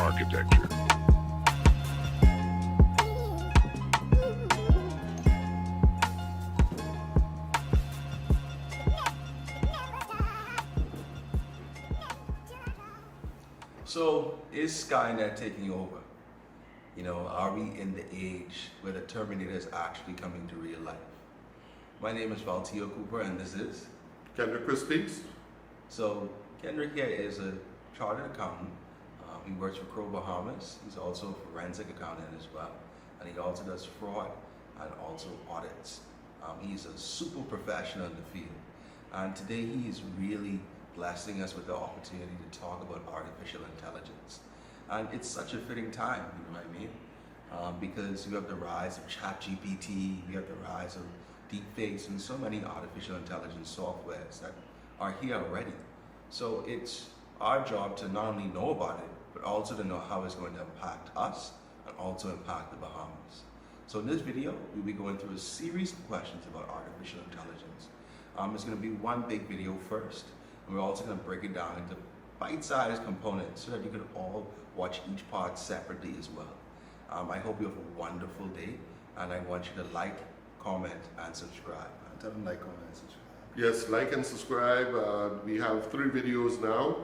Architecture. So, is Skynet taking over? You know, are we in the age where the Terminator is actually coming to real life? My name is Valtio Cooper, and this is Kendrick Christie. So Kendrick here is a chartered accountant. He works for Bahamas. He's also a forensic accountant as well, and he also does fraud and also audits. He's a super professional in the field, and today he is really blessing us with the opportunity to talk about artificial intelligence. And it's such a fitting time, you know what I mean? Because you have the rise of ChatGPT, you have the rise of deepfakes, and so many artificial intelligence softwares that are here already. So it's our job to not only know about it, but also to know how it's going to impact us and also impact the Bahamas. So in this video, we'll be going through a series of questions about artificial intelligence. It's going to be one big video first, and we're also going to break it down into bite-sized components so that you can all watch each part separately as well. I hope you have a wonderful day, and I want you to like, comment, and subscribe. Tell them like, comment, and subscribe. Yes, like and subscribe. We have 3 videos now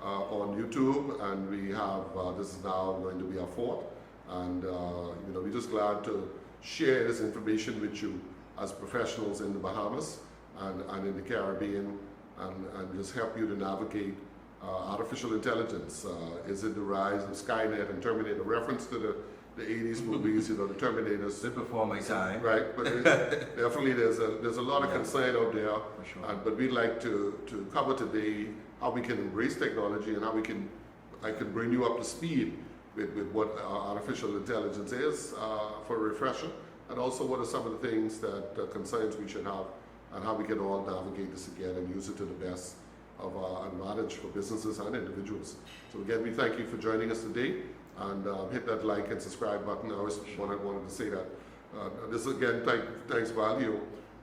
on YouTube, and we have this is now going to be our 4th. And you know, we're just glad to share this information with you as professionals in the Bahamas and in the Caribbean, and just help you to navigate artificial intelligence. Is it the rise of Skynet and Terminator? Reference to the 80s movies, you know, the Terminators. Bit before my time. Right, but definitely there's a lot of concern out there. For sure. But we'd like to cover today how we can embrace technology and how I can bring you up to speed with what artificial intelligence is for a refresher, and also what are some of the things that concerns we should have, and how we can all navigate this again and use it to the best of our advantage for businesses and individuals. So again, we thank you for joining us today, and hit that like and subscribe button. I always wanted to say that. This again, thanks Value,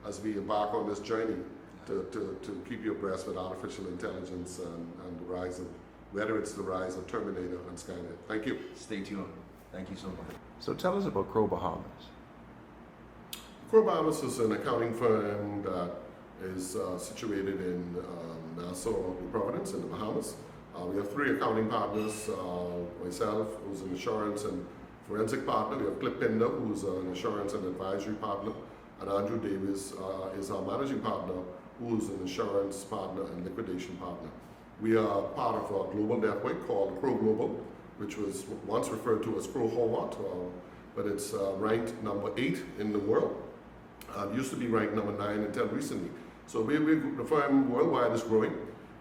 as we embark on this journey to keep you abreast with artificial intelligence and the rise of, whether it's the rise of Terminator and Skynet. Thank you. Stay tuned. Thank you so much. So tell us about Bahamas. Bahamas is an accounting firm that is situated in Nassau, Providence, in the Bahamas. We have 3 accounting partners, myself, who's an insurance and forensic partner. We have Clip Pinder, who's an insurance and advisory partner, and Andrew Davis is our managing partner, who's an insurance partner and liquidation partner. We are part of a global network called Proglobal, which was once referred to as Cohort, but it's ranked number 8 in the world. It used to be ranked number 9 until recently. So the firm worldwide is growing.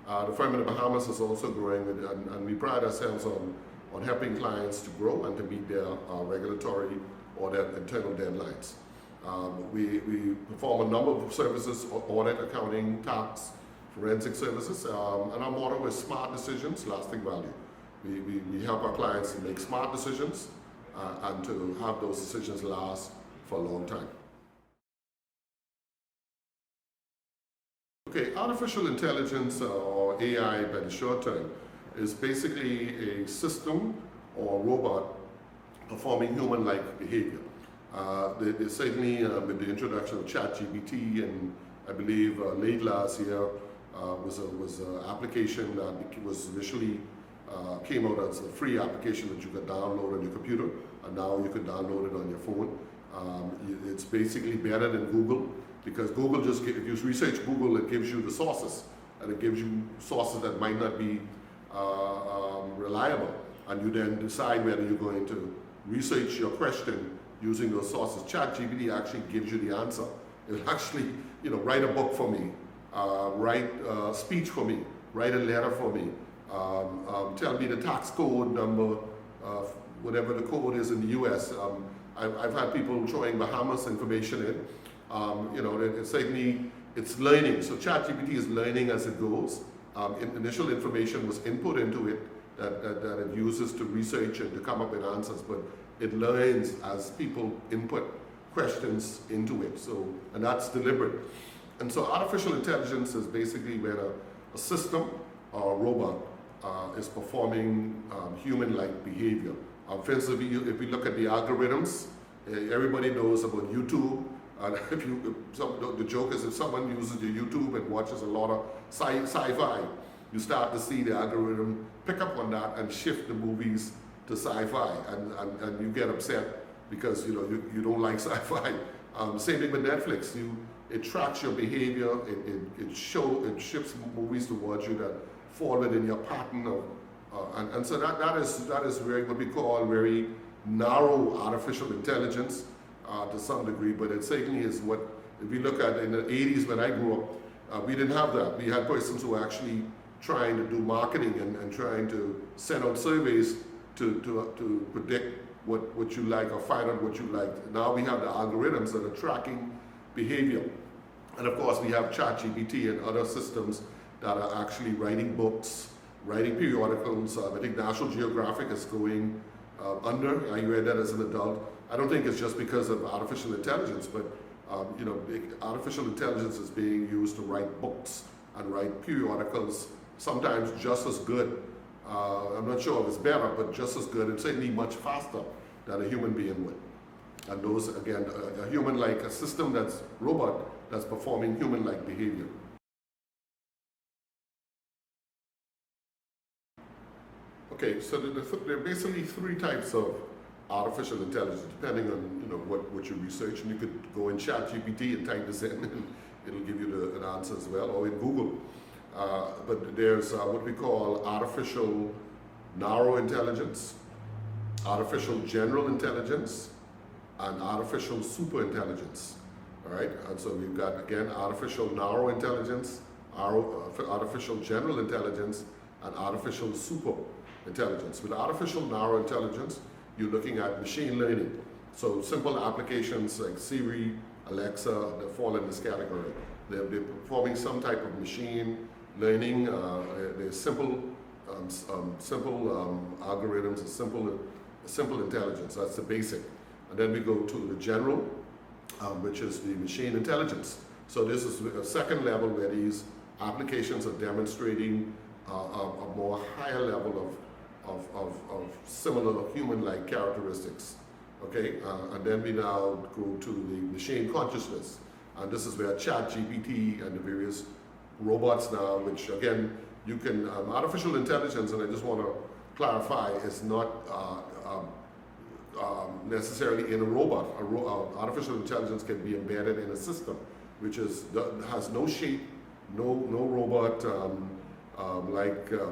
The firm in the Bahamas is also growing, and we pride ourselves on helping clients to grow and to meet their regulatory or their internal deadlines. We perform a number of services: audit, accounting, tax, forensic services, and our motto is smart decisions, lasting value. We help our clients to make smart decisions and to have those decisions last for a long time. Okay, artificial intelligence or AI by the short term is basically a system or robot performing human-like behavior. They certainly, with the introduction of ChatGPT, and I believe late last year was an application that was initially came out as a free application that you could download on your computer, and now you could download it on your phone. It's basically better than Google, because Google just, if you research Google, it gives you the sources, and it gives you sources that might not be reliable, and you then decide whether you're going to research your question using those sources. ChatGPT actually gives you the answer. It will actually, write a book for me, write a speech for me, write a letter for me, tell me the tax code number, whatever the code is in the U.S. I've had people throwing Bahamas information in. It's learning. So ChatGPT is learning as it goes. Initial information was input into it that it uses to research and to come up with answers, but it learns as people input questions into it. And that's deliberate. And so artificial intelligence is basically when a system or a robot is performing human-like behavior. For instance, if we look at the algorithms, everybody knows about YouTube. The joke is if someone uses your YouTube and watches a lot of sci-fi, you start to see the algorithm pick up on that and shift the movies to sci-fi, and you get upset because you don't like sci-fi. Same thing with Netflix. It tracks your behavior. It shifts movies towards you that fall within your pattern of, and so that is very what we call very narrow artificial intelligence to some degree, but it certainly is what, if you look at in the 80s when I grew up, we didn't have that. We had persons who were actually trying to do marketing and trying to send out surveys to predict what you like or find out what you like. Now we have the algorithms that are tracking behavior. And of course we have ChatGPT and other systems that are actually writing books, writing periodicals. I think National Geographic is going under. I read that as an adult. I don't think it's just because of artificial intelligence, but artificial intelligence is being used to write books and write periodicals, sometimes just as good. I'm not sure if it's better, but just as good, and certainly much faster than a human being would. And those, again, a human-like, a system that's robot that's performing human-like behavior. Okay, so there are basically three types of artificial intelligence, depending on what you research. And you could go in ChatGPT and type this in, and it'll give you an answer as well, or in Google. But there's what we call artificial narrow intelligence, artificial general intelligence, and artificial super intelligence. All right, and so we've got, again, artificial narrow intelligence, artificial general intelligence, and artificial super intelligence. With artificial narrow intelligence, you're looking at machine learning. So simple applications like Siri, Alexa, they fall in this category. They're performing some type of machine learning. They're simple algorithms, and simple intelligence. That's the basic. And then we go to the general, which is the machine intelligence. So this is a second level where these applications are demonstrating a more higher level of similar human-like characteristics. Okay, and then we now go to the machine consciousness, and this is where ChatGPT and the various robots now, which again you can artificial intelligence, and I just want to clarify, is not necessarily in a robot. Artificial intelligence can be embedded in a system, which has no shape, no robot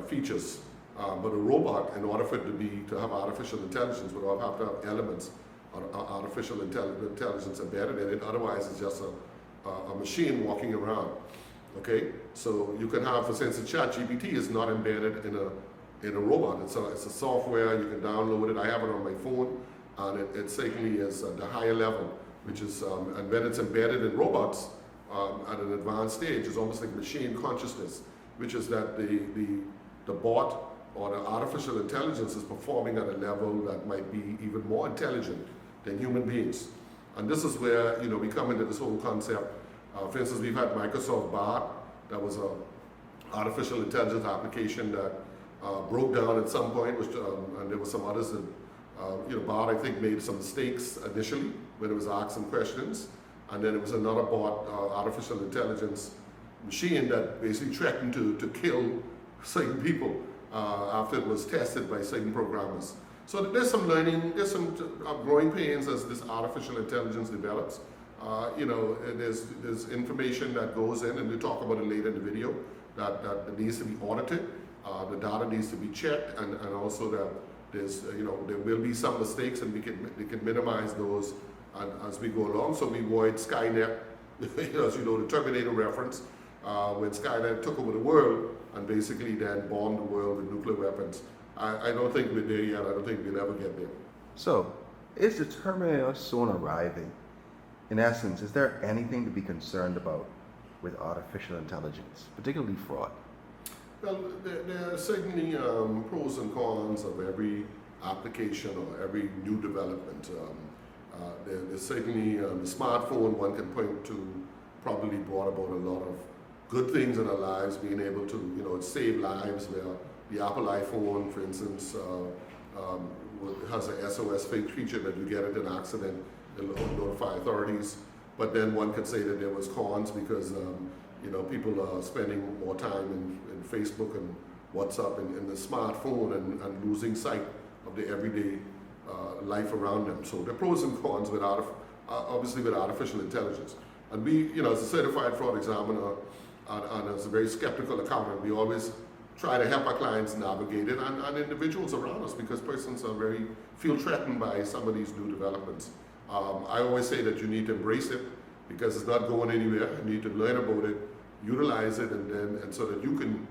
features. But a robot, in order for it to have artificial intelligence, would have to have elements of artificial intelligence embedded in it. Otherwise, it's just a machine walking around. Okay, so you can have, for instance, ChatGPT is not embedded in a robot. It's a software. You can download it. I have it on my phone, and it certainly is at the higher level, which is and when it's embedded in robots at an advanced stage, it's almost like machine consciousness, which is that the bot or the artificial intelligence is performing at a level that might be even more intelligent than human beings. And this is where we come into this whole concept. For instance, we've had Microsoft Bard. That was an artificial intelligence application that broke down at some point, and there were some others that, Bard, I think, made some mistakes initially when it was asking questions. And then it was another bot, artificial intelligence machine that basically threatened to kill certain people after it was tested by certain programmers. So there's some learning, there's some growing pains as this artificial intelligence develops. There's information that goes in, and we'll talk about it later in the video, that needs to be audited. The data needs to be checked, and also that There's, there will be some mistakes, and we can minimize those as we go along. So we avoid Skynet, as you know, the Terminator reference, when Skynet took over the world and basically then bombed the world with nuclear weapons. I don't think we're there yet. I don't think we'll ever get there. So, is the Terminator soon arriving? In essence, is there anything to be concerned about with artificial intelligence, particularly fraud? Well, there are certainly pros and cons of every application or every new development. There's certainly the smartphone one can point to probably brought about a lot of good things in our lives, being able to save lives. Where the Apple iPhone, for instance, has a SOS feature that you get into an accident, it'll notify authorities. But then one could say that there was cons because people are spending more time in Facebook and WhatsApp and in the smartphone and losing sight of the everyday life around them. So there are pros and cons obviously with artificial intelligence. And we, as a certified fraud examiner and as a very skeptical accountant, we always try to help our clients navigate it and individuals around us, because persons feel threatened by some of these new developments. I always say that you need to embrace it because it's not going anywhere. You need to learn about it, utilize it, and so that you can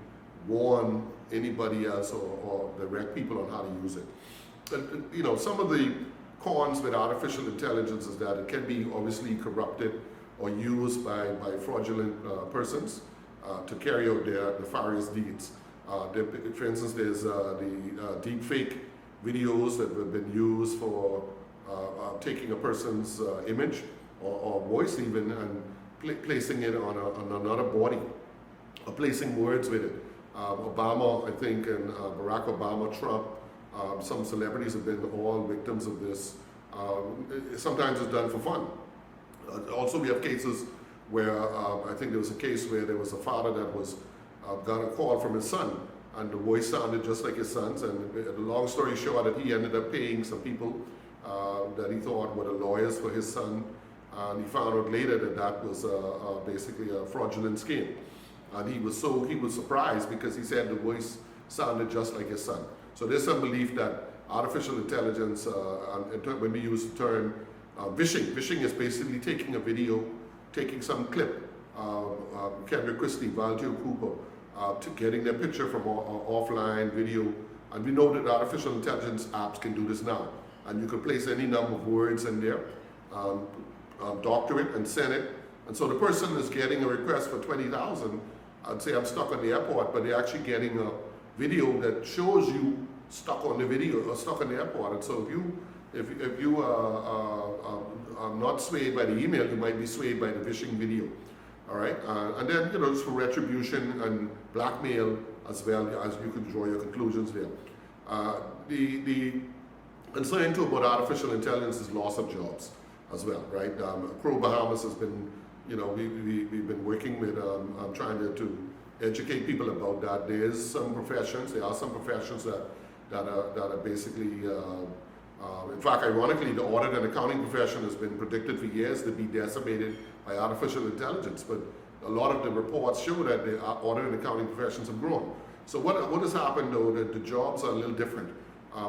warn anybody else or direct people on how to use it. But, some of the cons with artificial intelligence is that it can be obviously corrupted or used by fraudulent persons to carry out their nefarious deeds. For instance, there's the deep fake videos that have been used for taking a person's image or voice even and placing it on another body, or placing words with it. Obama, I think, and Barack Obama, Trump, some celebrities have been all victims of this. Sometimes it's done for fun. Also, we have cases where I think there was a case where there was a father that got a call from his son, and the voice sounded just like his son's. And the long story short, that he ended up paying some people that he thought were the lawyers for his son, and he found out later that was basically a fraudulent scheme. And he was surprised because he said the voice sounded just like his son. So there's some belief that artificial intelligence, when we use the term vishing is basically taking a video, taking some clip, Kendrick Christie, Valtio Cooper, to getting their picture from offline video. And we know that artificial intelligence apps can do this now. And you can place any number of words in there, doctor it and send it. And so the person is getting a request for 20,000. I'd say I'm stuck on the airport, but they're actually getting a video that shows you stuck on the video or stuck on the airport. And so if you are not swayed by the email, you might be swayed by the phishing video. All right, and then just for retribution and blackmail as well, as you can draw your conclusions there. The concern too about artificial intelligence is loss of jobs as well, right? Bahamas has been, we've been working with trying to educate people about that. There are some professions that are basically. In fact, ironically, the audit and accounting profession has been predicted for years to be decimated by artificial intelligence, but a lot of the reports show that the audit and accounting professions have grown. So what has happened though, that the jobs are a little different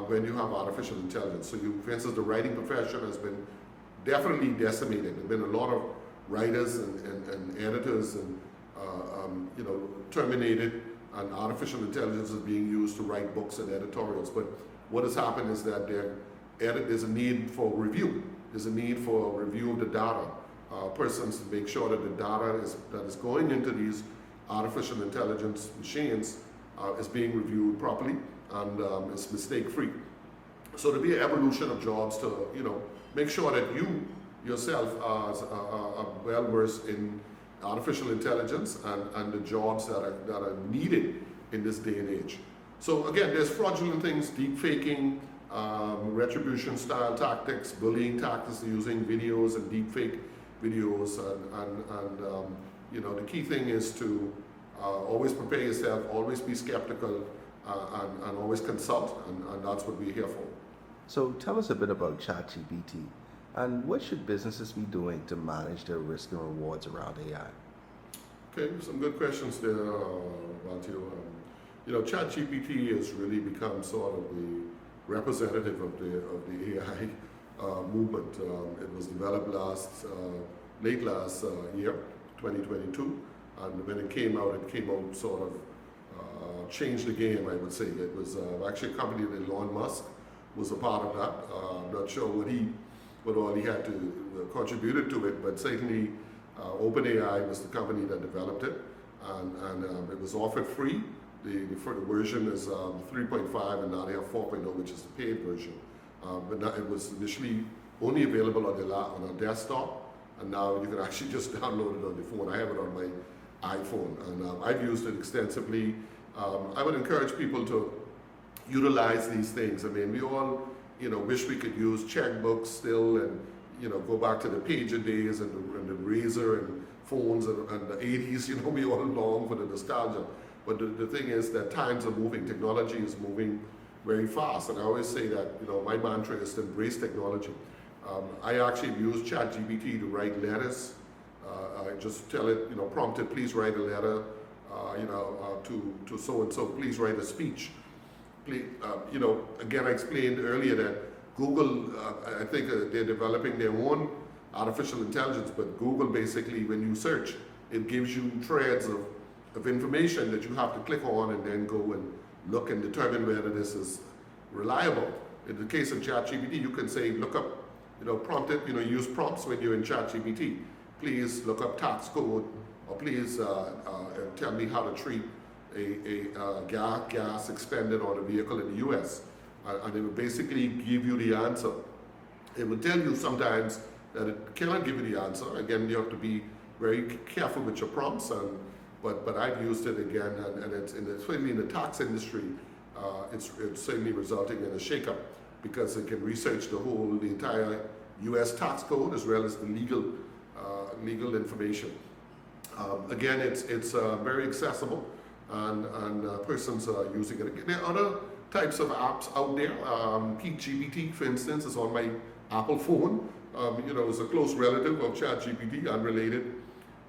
when you have artificial intelligence. So for instance, the writing profession has been definitely decimated. There have been a lot of writers and editors and terminated, and artificial intelligence is being used to write books and editorials. But what has happened is that there's a need for review. There's a need for a review of the data. Persons to make sure that the data that is going into these artificial intelligence machines is being reviewed properly and is mistake-free. So there'll be an evolution of jobs to make sure that you yourself are well versed in artificial intelligence and the jobs that are needed in this day and age. So again, there's fraudulent things, deep faking, retribution style tactics, bullying tactics using videos and deep fake videos, and the key thing is to always prepare yourself, always be skeptical, and always consult, and that's what we're here for. So tell us a bit about ChatGPT, and what should businesses be doing to manage their risk and rewards around AI? Okay, some good questions there, Valtio. ChatGPT has really become sort of the representative of the AI movement. It was developed late last year, 2022, and when it came out sort of changed the game, I would say. It was actually a company that Elon Musk was a part of that. I'm not sure what all he had to contributed to it, but certainly OpenAI was the company that developed it, and it was offered free. The version is 3.5, and now they have 4.0, which is the paid version. But now it was initially only available on a desktop, and now you can actually just download it on the phone. I have it on my iPhone, and I've used it extensively. I would encourage people to utilize these things. I mean, we all, wish we could use checkbooks still, and go back to the pager days and the razor and phones and the 80s. We all long for the nostalgia. But the thing is that times are moving. Technology is moving very fast, and I always say that my mantra is to embrace technology. I actually use ChatGPT to write letters. I just tell it, prompt it, please write a letter, to so and so. Please write a speech. Please, again, I explained earlier that Google, I think they're developing their own artificial intelligence, but Google basically, when you search, it gives you threads of information that you have to click on and then go and look and determine whether this is reliable. In the case of ChatGPT, you can say, look up, prompt it, use prompts when you're in ChatGPT. Please look up tax code, or please tell me how to treat a gas expended on a vehicle in the US. And it will basically give you the answer. It will tell you sometimes that it cannot give you the answer. Again, you have to be very careful with your prompts. But I've used it again, and it's certainly in the tax industry, it's certainly resulting in a shakeup, because it can research the entire U.S. tax code as well as the legal information. Again, it's very accessible, and persons are using it. There are other types of apps out there. GPT, for instance, is on my Apple phone. It's a close relative of ChatGPT, unrelated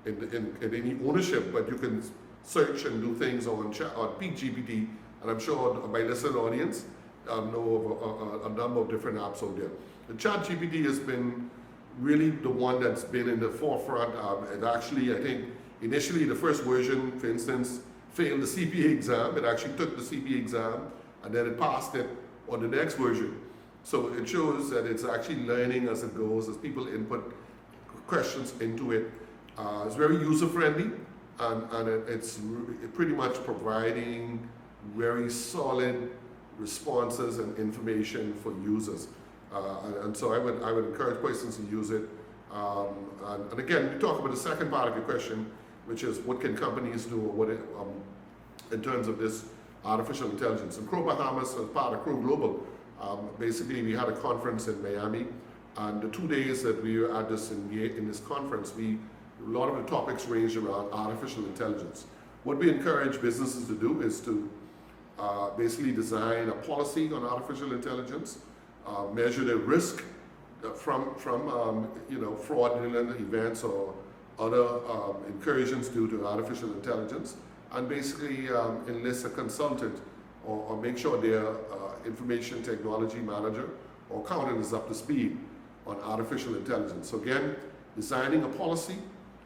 in any ownership, but you can search and do things on GPT, and I'm sure my listening audience know of a number of different apps out there. The ChatGPT has been really the one that's been in the forefront. It actually, I think, initially the first version, for instance, failed the CPA exam. It actually took the CPA exam, and then it passed it on the next version. So it shows that it's actually learning as it goes, as people input questions into it. It's very user-friendly, and it's pretty much providing very solid responses and information for users. And so I would encourage persons to use it. And again, we talk about the second part of your question, which is what can companies do, or in terms of this artificial intelligence. In Bahamas, as part of Proglobal, basically we had a conference in Miami, and the 2 days that we were at in this conference, a lot of the topics ranged around artificial intelligence. What we encourage businesses to do is to basically design a policy on artificial intelligence, measure the risk from fraudulent events or other incursions due to artificial intelligence, and basically enlist a consultant or make sure their information technology manager or accountant is up to speed on artificial intelligence. So again, designing a policy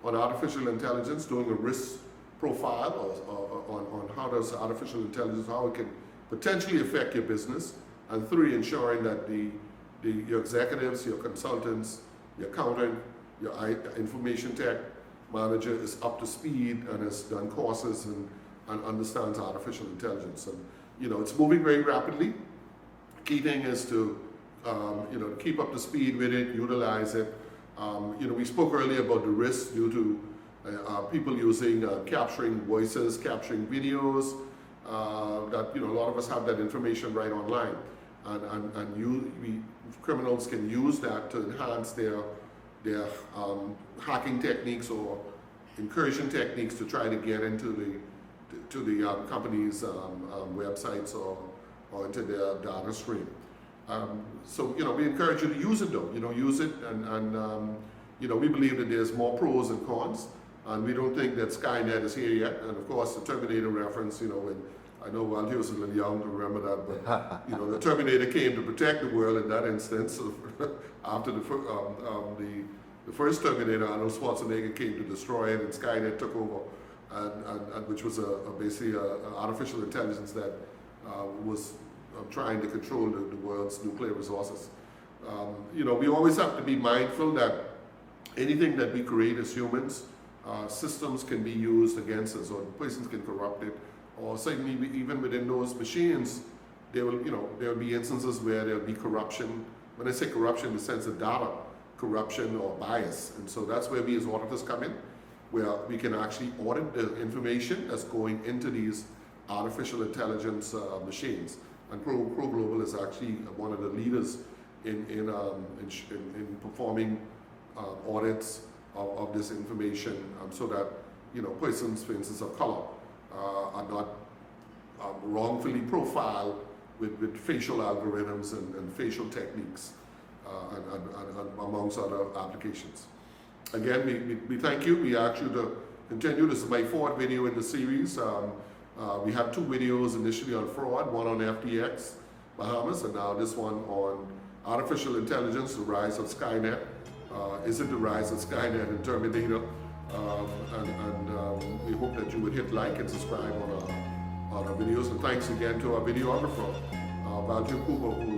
on artificial intelligence, doing a risk profile on how does artificial intelligence, how it can potentially affect your business, and 3, ensuring that your executives, your consultants, your accountant, your information tech manager is up to speed and has done courses and understands artificial intelligence. And it's moving very rapidly. Key thing is to keep up to speed with it, utilize it. We spoke earlier about the risks due to people using capturing voices, capturing videos. That a lot of us have that information right online, and criminals can use that to enhance their hacking techniques or incursion techniques to try to get into the company's websites or into their data stream. So we encourage you to use it though. Use it, and we believe that there's more pros and cons, and we don't think that Skynet is here yet. And of course, the Terminator reference, when I know Valdir was a little young to remember that, but you know, the Terminator came to protect the world in that instance. After the first Terminator, Arnold Schwarzenegger came to destroy it, and Skynet took over, and which was basically an artificial intelligence that was trying to control the world's nuclear resources. You know, we always have to be mindful that anything that we create as humans, systems can be used against us, or persons can corrupt it, or certainly even within those machines, there will be instances where there will be corruption. When I say corruption, in the sense of data corruption or bias, and so that's where we as auditors come in, where we can actually audit the information that's going into these artificial intelligence machines. And Proglobal is actually one of the leaders in performing audits of this information, so that, you know, persons, for instance, of color are not wrongfully profiled with facial algorithms and facial techniques, and amongst other applications. Again, we thank you. We ask you to continue. This is my fourth video in the series. We had two videos initially on fraud, one on FTX, Bahamas, and now this one on artificial intelligence, the rise of Skynet. Is it the rise of Skynet and Terminator? We hope that you would hit like and subscribe on our videos. And thanks again to our videographer, Valdir Cooper, who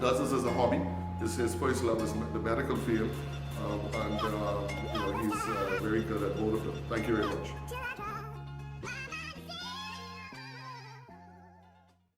does this as a hobby. His first love is the medical field, and you know, he's very good at both of them. Thank you very much.